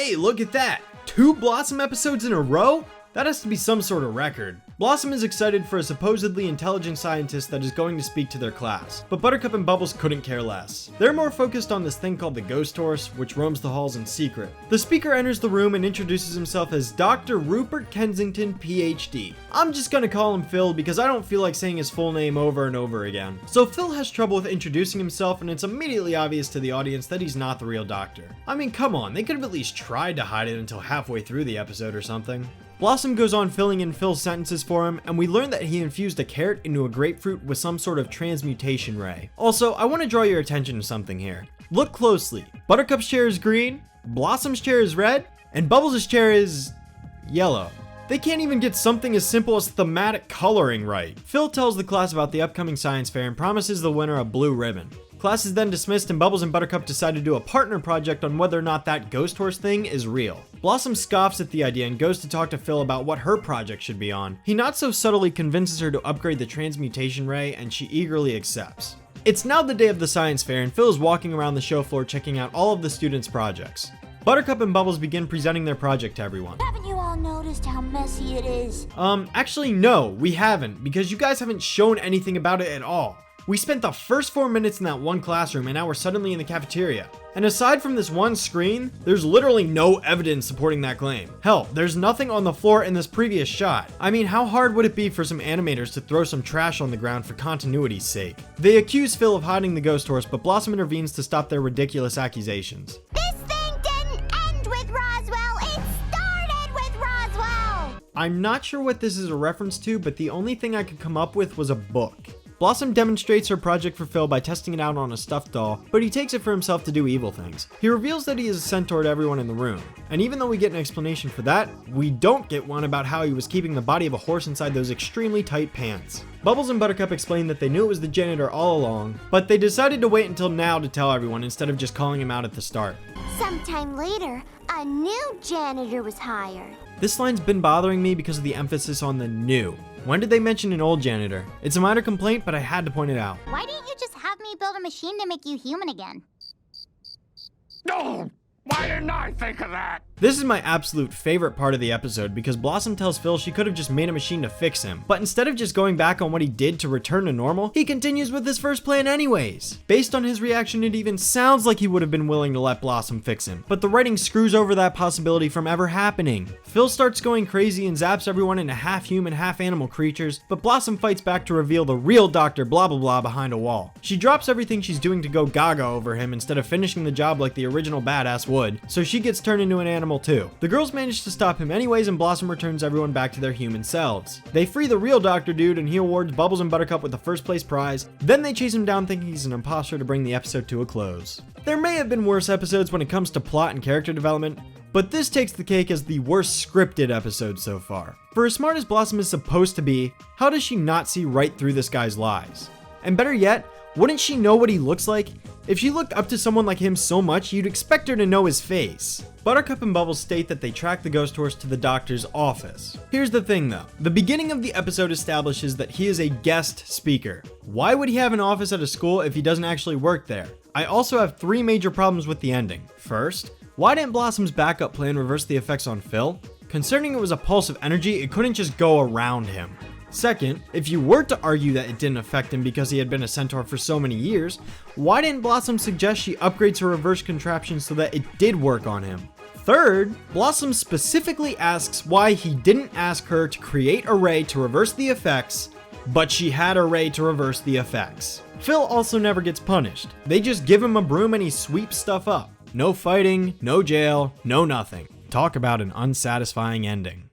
Hey, look at that! 2 Blossom episodes in a row? That has to be some sort of record. Blossom is excited for a supposedly intelligent scientist that is going to speak to their class, but Buttercup and Bubbles couldn't care less. They're more focused on this thing called the Ghost Horse, which roams the halls in secret. The speaker enters the room and introduces himself as Dr. Rupert Kensington, PhD. I'm just gonna call him Phil because I don't feel like saying his full name over and over again. So Phil has trouble with introducing himself, and it's immediately obvious to the audience that he's not the real doctor. I mean, come on, they could have at least tried to hide it until halfway through the episode or something. Blossom goes on filling in Phil's sentences for him, and we learn that he infused a carrot into a grapefruit with some sort of transmutation ray. Also, I want to draw your attention to something here. Look closely. Buttercup's chair is green, Blossom's chair is red, and Bubbles' chair is yellow. They can't even get something as simple as thematic coloring right. Phil tells the class about the upcoming science fair and promises the winner a blue ribbon. Class is then dismissed and Bubbles and Buttercup decide to do a partner project on whether or not that ghost horse thing is real. Blossom scoffs at the idea and goes to talk to Phil about what her project should be on. He not so subtly convinces her to upgrade the transmutation ray, and she eagerly accepts. It's now the day of the science fair and Phil is walking around the show floor checking out all of the students' projects. Buttercup and Bubbles begin presenting their project to everyone. Haven't you all noticed how messy it is? Actually no, we haven't, because you guys haven't shown anything about it at all. We spent the first 4 minutes in that one classroom and now we're suddenly in the cafeteria. And aside from this one screen, there's literally no evidence supporting that claim. Hell, there's nothing on the floor in this previous shot. I mean, how hard would it be for some animators to throw some trash on the ground for continuity's sake? They accuse Phil of hiding the ghost horse, but Blossom intervenes to stop their ridiculous accusations. This thing didn't end with Roswell, it started with Roswell! I'm not sure what this is a reference to, but the only thing I could come up with was a book. Blossom demonstrates her project for Phil by testing it out on a stuffed doll, but he takes it for himself to do evil things. He reveals that he is a centaur to everyone in the room, and even though we get an explanation for that, we don't get one about how he was keeping the body of a horse inside those extremely tight pants. Bubbles and Buttercup explain that they knew it was the janitor all along, but they decided to wait until now to tell everyone instead of just calling him out at the start. Sometime later, a new janitor was hired. This line's been bothering me because of the emphasis on the new. When did they mention an old janitor? It's a minor complaint, but I had to point it out. Why didn't you just have me build a machine to make you human again? No! Why didn't I think of that? This is my absolute favorite part of the episode because Blossom tells Phil she could have just made a machine to fix him, but instead of just going back on what he did to return to normal, he continues with his first plan anyways. Based on his reaction, it even sounds like he would have been willing to let Blossom fix him, but the writing screws over that possibility from ever happening. Phil starts going crazy and zaps everyone into half-human, half-animal creatures, but Blossom fights back to reveal the real Dr. Blah Blah Blah behind a wall. She drops everything she's doing to go gaga over him instead of finishing the job like the original badass would, so she gets turned into an animal too. The girls manage to stop him anyways and Blossom returns everyone back to their human selves. They free the real Dr. Dude and he awards Bubbles and Buttercup with the first place prize, then they chase him down thinking he's an imposter to bring the episode to a close. There may have been worse episodes when it comes to plot and character development, but this takes the cake as the worst scripted episode so far. For as smart as Blossom is supposed to be, how does she not see right through this guy's lies? And better yet, wouldn't she know what he looks like? If she looked up to someone like him so much, you'd expect her to know his face. Buttercup and Bubbles state that they track the ghost horse to the doctor's office. Here's the thing though, the beginning of the episode establishes that he is a guest speaker. Why would he have an office at a school if he doesn't actually work there? I also have 3 major problems with the ending. First, why didn't Blossom's backup plan reverse the effects on Phil? Concerning it was a pulse of energy, it couldn't just go around him. Second, if you were to argue that it didn't affect him because he had been a centaur for so many years, why didn't Blossom suggest she upgrades her reverse contraption so that it did work on him? Third, Blossom specifically asks why he didn't ask her to create a ray to reverse the effects, but she had a ray to reverse the effects. Phil also never gets punished. They just give him a broom and he sweeps stuff up. No fighting, no jail, no nothing. Talk about an unsatisfying ending.